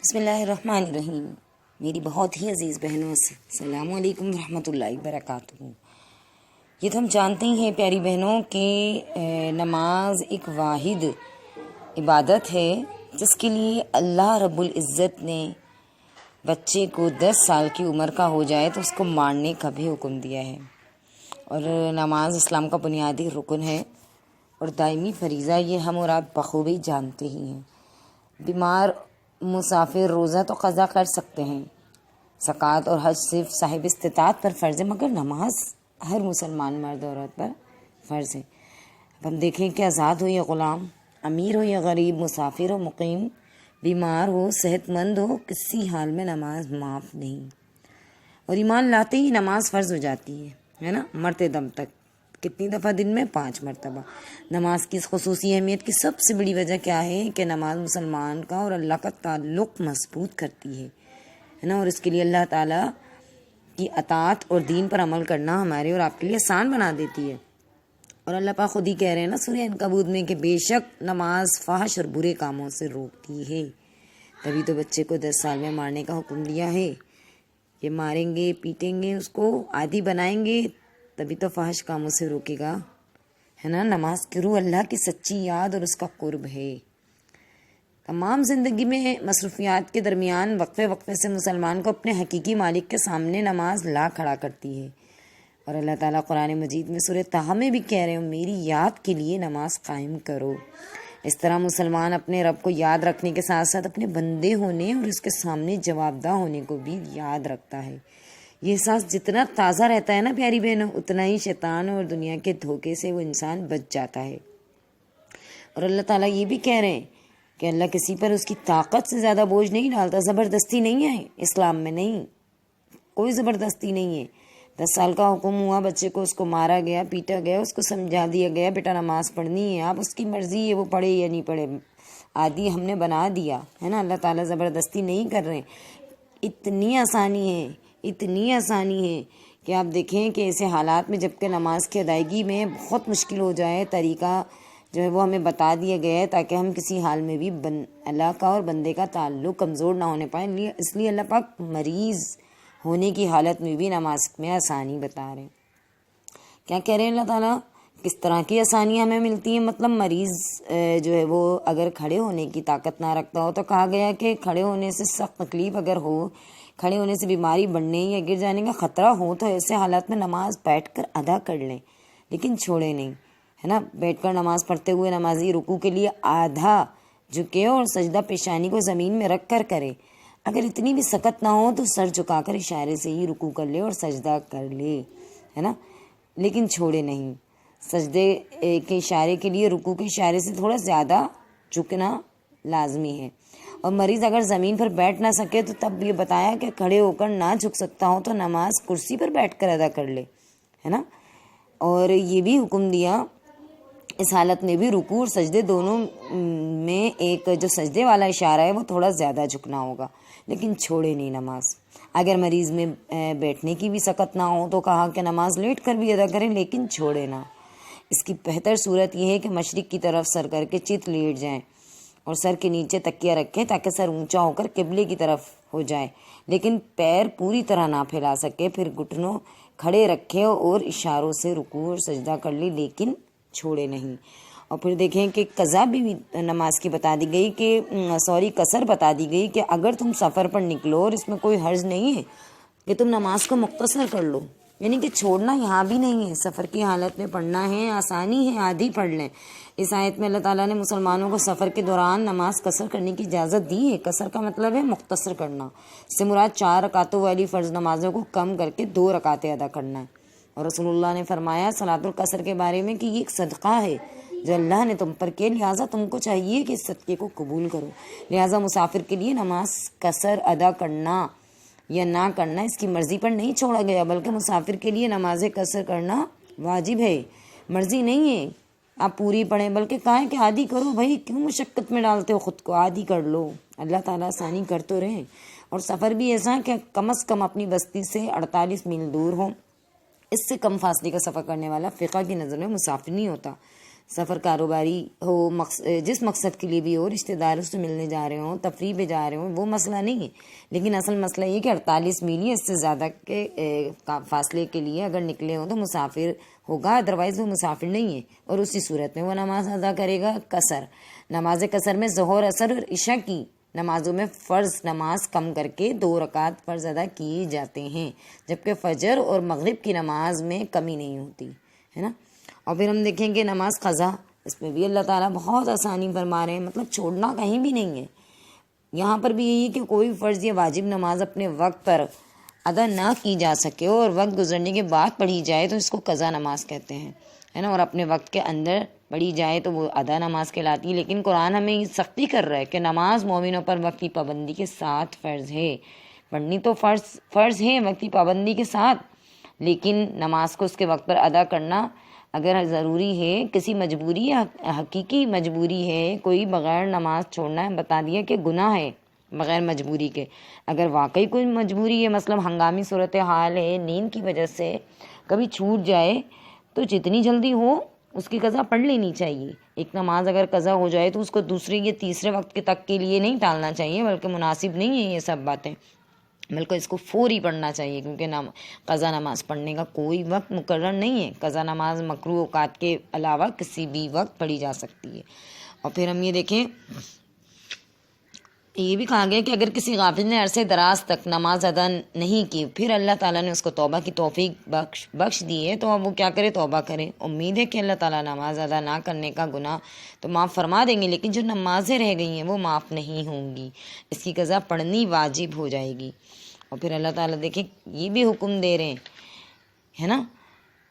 بسم اللہ الرحمن الرحیم۔ میری بہت ہی عزیز بہنوں، السلام علیکم ورحمۃ اللہ وبرکاتہ۔ یہ تو ہم جانتے ہی ہیں پیاری بہنوں کہ نماز ایک واحد عبادت ہے جس کے لیے اللہ رب العزت نے بچے کو 10 سال کی عمر کا ہو جائے تو اس کو مارنے کا بھی حکم دیا ہے۔ اور نماز اسلام کا بنیادی رکن ہے اور دائمی فریضہ، یہ ہم اور آپ بخوبی جانتے ہی ہیں۔ بیمار مسافر روزہ تو قضا کر سکتے ہیں، زکوٰۃ اور حج صرف صاحب استطاعت پر فرض ہے، مگر نماز ہر مسلمان مرد عورت پر فرض ہے۔ اب ہم دیکھیں کہ آزاد ہو یا غلام، امیر ہو یا غریب، مسافر ہو مقیم، بیمار ہو صحت مند ہو، کسی حال میں نماز معاف نہیں۔ اور ایمان لاتے ہی نماز فرض ہو جاتی ہے نا، مرتے دم تک۔ کتنی دفعہ دن میں؟ 5 مرتبہ۔ نماز کی اس خصوصی اہمیت کی سب سے بڑی وجہ کیا ہے کہ نماز مسلمان کا اور اللہ کا تعلق مضبوط کرتی ہے نا، اور اس کے لیے اللہ تعالیٰ کی اطاعت اور دین پر عمل کرنا ہمارے اور آپ کے لیے آسان بنا دیتی ہے۔ اور اللہ پاک خود ہی کہہ رہے ہیں نا سورہ عنکبوت میں کہ بے شک نماز فحش اور برے کاموں سے روکتی ہے، تبھی تو بچے کو 10 سال میں مارنے کا حکم دیا ہے۔ یہ ماریں گے، پیٹیں گے، اس کو عادی بنائیں گے، تبھی تو فحش کاموں سے روکے گا، ہے نا۔ نماز کی روح اللہ کی سچی یاد اور اس کا قرب ہے۔ تمام زندگی میں مصروفیات کے درمیان وقفے وقفے سے مسلمان کو اپنے حقیقی مالک کے سامنے نماز لا کھڑا کرتی ہے۔ اور اللہ تعالیٰ قرآن مجید میں سورہ طٰہٰ میں بھی کہہ رہے ہو میری یاد کے لیے نماز قائم کرو۔ اس طرح مسلمان اپنے رب کو یاد رکھنے کے ساتھ ساتھ اپنے بندے ہونے اور اس کے سامنے جواب دہ ہونے کو بھی یاد رکھتا ہے۔ یہ احساس جتنا تازہ رہتا ہے نا پیاری بہنوں، اتنا ہی شیطان اور دنیا کے دھوکے سے وہ انسان بچ جاتا ہے۔ اور اللہ تعالیٰ یہ بھی کہہ رہے ہیں کہ اللہ کسی پر اس کی طاقت سے زیادہ بوجھ نہیں ڈالتا، زبردستی نہیں ہے اسلام میں، نہیں، کوئی زبردستی نہیں ہے۔ 10 سال کا حکم ہوا بچے کو، اس کو مارا گیا، پیٹا گیا، اس کو سمجھا دیا گیا بیٹا نماز پڑھنی ہے، آپ اس کی مرضی ہے وہ پڑھے یا نہیں پڑھے، عادی ہم نے بنا دیا ہے نا۔ اللہ تعالیٰ زبردستی نہیں کر رہے۔ اتنی آسانی ہے کہ آپ دیکھیں کہ ایسے حالات میں جب کہ نماز کی ادائیگی میں بہت مشکل ہو جائے، طریقہ جو ہے وہ ہمیں بتا دیا گیا ہے تاکہ ہم کسی حال میں بھی اللہ کا اور بندے کا تعلق کمزور نہ ہونے پائیں۔ اس لیے اللہ پاک مریض ہونے کی حالت میں بھی نماز میں آسانی بتا رہے ہیں۔ کیا کہہ رہے ہیں اللہ تعالیٰ؟ کس طرح کی آسانیاں ہمیں ملتی ہیں؟ مطلب مریض جو ہے وہ اگر کھڑے ہونے کی طاقت نہ رکھتا ہو تو کہا گیا کہ کھڑے ہونے سے سخت تکلیف اگر ہو، کھڑے ہونے سے بیماری بڑھنے یا گر جانے کا خطرہ ہو تو ایسے حالات میں نماز بیٹھ کر ادا کر لیں، لیکن چھوڑے نہیں، ہے نا۔ بیٹھ کر نماز پڑھتے ہوئے نمازی رکوع کے لیے آدھا جھکے اور سجدہ پیشانی کو زمین میں رکھ کر کرے۔ اگر اتنی بھی سکت نہ ہو تو سر جھکا کر اشارے سے ہی رکوع کر لے اور سجدہ کر لے، ہے نا، لیکن چھوڑے نہیں۔ سجدے کے اشارے کے لیے رکوع کے اشارے سے تھوڑا زیادہ جھکنا لازمی ہے۔ اور مریض اگر زمین پر بیٹھ نہ سکے تو تب یہ بتایا کہ کھڑے ہو کر نہ جھک سکتا ہو تو نماز کرسی پر بیٹھ کر ادا کر لے، ہے نا۔ اور یہ بھی حکم دیا اس حالت میں بھی رکوع اور سجدے دونوں میں ایک جو سجدے والا اشارہ ہے وہ تھوڑا زیادہ جھکنا ہوگا، لیکن چھوڑے نہیں نماز۔ اگر مریض میں بیٹھنے کی بھی سکت نہ ہو تو کہا کہ نماز لیٹ کر بھی ادا کریں، لیکن چھوڑے نہ۔ اس کی بہتر صورت یہ ہے کہ مشرق کی طرف سر کر کے چت لیٹ جائیں اور سر کے نیچے تکیہ رکھیں تاکہ سر اونچا ہو کر قبلے کی طرف ہو جائے، لیکن پیر پوری طرح نہ پھیلا سکے، پھر گھٹنوں کھڑے رکھے اور اشاروں سے رکوع اور سجدہ کر لی، لیکن چھوڑے نہیں۔ اور پھر دیکھیں کہ قضا بھی نماز کی بتا دی گئی کہ قصر بتا دی گئی کہ اگر تم سفر پر نکلو اور اس میں کوئی حرج نہیں ہے کہ تم نماز کو مختصر کر لو، یعنی کہ چھوڑنا یہاں بھی نہیں ہے، سفر کی حالت میں پڑھنا ہے، آسانی ہے، آدھی پڑھ لیں۔ اس آیت میں اللہ تعالیٰ نے مسلمانوں کو سفر کے دوران نماز قصر کرنے کی اجازت دی ہے۔ قصر کا مطلب ہے مختصر کرنا، اس سے مراد 4 رکعتوں والی فرض نمازوں کو کم کر کے 2 رکعتیں ادا کرنا ہے۔ اور رسول اللہ نے فرمایا صلاۃ القصر کے بارے میں کہ یہ ایک صدقہ ہے جو اللہ نے تم پر کیا، لہٰذا تم کو چاہیے کہ اس صدقے کو قبول کرو۔ لہٰذا مسافر کے لیے نماز قصر ادا کرنا یا نہ کرنا اس کی مرضی پر نہیں چھوڑا گیا، بلکہ مسافر کے لیے نماز قصر کرنا واجب ہے، مرضی نہیں ہے آپ پوری پڑھیں، بلکہ کہا ہے کہ عادی کرو بھائی، کیوں مشقت میں ڈالتے ہو خود کو، عادی کر لو، اللہ تعالیٰ آسانی کر تو رہے۔ اور سفر بھی ایسا کہ کم از کم اپنی بستی سے 48 میل دور ہو، اس سے کم فاصلے کا سفر کرنے والا فقہ کی نظر میں مسافر نہیں ہوتا۔ سفر کاروباری ہو، جس مقصد کے لیے بھی ہو، رشتہ داروں سے ملنے جا رہے ہوں، تفریح پہ جا رہے ہوں، وہ مسئلہ نہیں ہے، لیکن اصل مسئلہ یہ کہ 48 میل یا اس سے زیادہ کے فاصلے کے لیے اگر نکلے ہوں تو مسافر ہوگا، ادروائز وہ مسافر نہیں ہے، اور اسی صورت میں وہ نماز ادا کرے گا قصر۔ نماز قصر میں ظہر، عصر اور عشاء کی نمازوں میں فرض نماز کم کر کے 2 رکعت فرض ادا کیے جاتے ہیں، جبکہ فجر اور مغرب کی نماز میں کمی نہیں ہوتی ہے نا۔ اور پھر ہم دیکھیں گے نماز قضا، اس میں بھی اللہ تعالیٰ بہت آسانی فرما رہے ہیں، مطلب چھوڑنا کہیں بھی نہیں ہے۔ یہاں پر بھی یہی کہ کوئی فرض یا واجب نماز اپنے وقت پر ادا نہ کی جا سکے اور وقت گزرنے کے بعد پڑھی جائے تو اس کو قضا نماز کہتے ہیں، ہے نا، اور اپنے وقت کے اندر پڑھی جائے تو وہ ادا نماز کہلاتی ہے۔ لیکن قرآن ہمیں یہ سختی کر رہا ہے کہ نماز مومنوں پر وقت کی پابندی کے ساتھ فرض ہے، پڑھنی تو فرض ہے وقت کی پابندی کے ساتھ، لیکن نماز کو اس کے وقت پر ادا کرنا اگر ضروری ہے، کسی مجبوری یا حقیقی مجبوری ہے، کوئی بغیر نماز چھوڑنا ہے، بتا دیا کہ گناہ ہے بغیر مجبوری کے۔ اگر واقعی کوئی مجبوری ہے، مثلا ہنگامی صورتحال ہے، نیند کی وجہ سے کبھی چھوٹ جائے، تو جتنی جلدی ہو اس کی قضا پڑھ لینی چاہیے۔ ایک نماز اگر قضا ہو جائے تو اس کو دوسرے یا تیسرے وقت کے تک کے لیے نہیں ٹالنا چاہیے، بلکہ مناسب نہیں ہے یہ سب باتیں، بلکہ اس کو فوری پڑھنا چاہیے، کیونکہ قضا نماز پڑھنے کا کوئی وقت مقرر نہیں ہے۔ قضا نماز مکروہ اوقات کے علاوہ کسی بھی وقت پڑھی جا سکتی ہے۔ اور پھر ہم یہ دیکھیں، یہ بھی کہا گیا کہ اگر کسی غافل نے عرصے دراز تک نماز ادا نہیں کی، پھر اللہ تعالیٰ نے اس کو توبہ کی توفیق بخش دی ہے، تو اب وہ کیا کرے؟ توبہ کرے۔ امید ہے کہ اللہ تعالیٰ نماز ادا نہ کرنے کا گناہ تو معاف فرما دیں گے، لیکن جو نمازیں رہ گئی ہیں وہ معاف نہیں ہوں گی، اس کی قضا پڑھنی واجب ہو جائے گی۔ اور پھر اللہ تعالیٰ دیکھیں یہ بھی حکم دے رہے ہیں، ہے نا،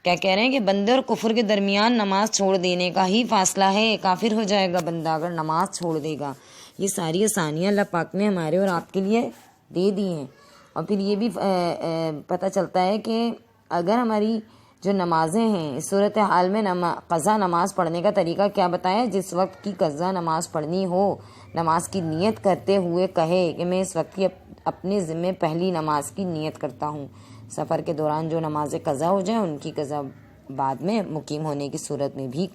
کیا کہہ رہے ہیں کہ بندے اور کفر کے درمیان نماز چھوڑ دینے کا ہی فاصلہ ہے، کافر ہو جائے گا بندہ اگر نماز چھوڑ دے گا۔ یہ ساری آسانیاں اللہ پاک نے ہمارے اور آپ کے لیے دے دی ہیں۔ اور پھر یہ بھی پتہ چلتا ہے کہ اگر ہماری جو نمازیں ہیں، اس صورتحال میں قضا نماز پڑھنے کا طریقہ کیا بتایا؟ جس وقت کی قضا نماز پڑھنی ہو، نماز کی نیت کرتے ہوئے کہے کہ میں اس وقت کی اپنے ذمے پہلی نماز کی نیت کرتا ہوں۔ سفر کے دوران جو نمازیں قضا ہو جائیں ان کی قضا بعد میں مقیم ہونے کی صورت میں بھی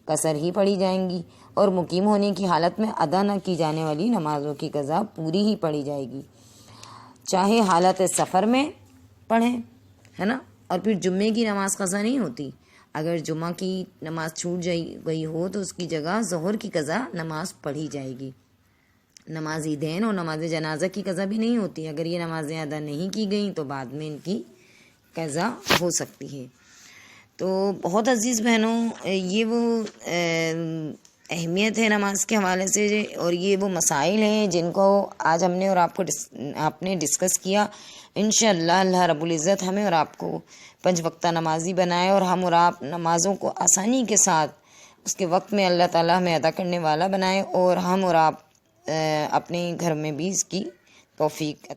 قصر ہی پڑھی جائیں گی، اور مقیم ہونے کی حالت میں ادا نہ کی جانے والی نمازوں کی قضا پوری ہی پڑھی جائے گی، چاہے حالت سفر میں پڑھیں، ہے نا۔ اور پھر جمعے کی نماز قضا نہیں ہوتی، اگر جمعہ کی نماز چھوٹ گئی ہو تو اس کی جگہ ظہر کی قضا نماز پڑھی جائے گی۔ نماز عیدین اور نماز جنازہ کی قضا بھی نہیں ہوتی، اگر یہ نمازیں ادا نہیں کی گئیں تو بعد میں ان کی قضا ہو سکتی ہے۔ تو بہت عزیز بہنوں، یہ وہ اہمیت ہے نماز کے حوالے سے، اور یہ وہ مسائل ہیں جن کو آج ہم نے اور آپ نے ڈسکس کیا۔ انشاءاللہ اللہ رب العزت ہمیں اور آپ کو 5 وقتہ نمازی بنائے، اور ہم اور آپ نمازوں کو آسانی کے ساتھ اس کے وقت میں اللہ تعالیٰ ہمیں ادا کرنے والا بنائے، اور ہم اور آپ اپنے گھر میں بھی اس کی توفیق عطا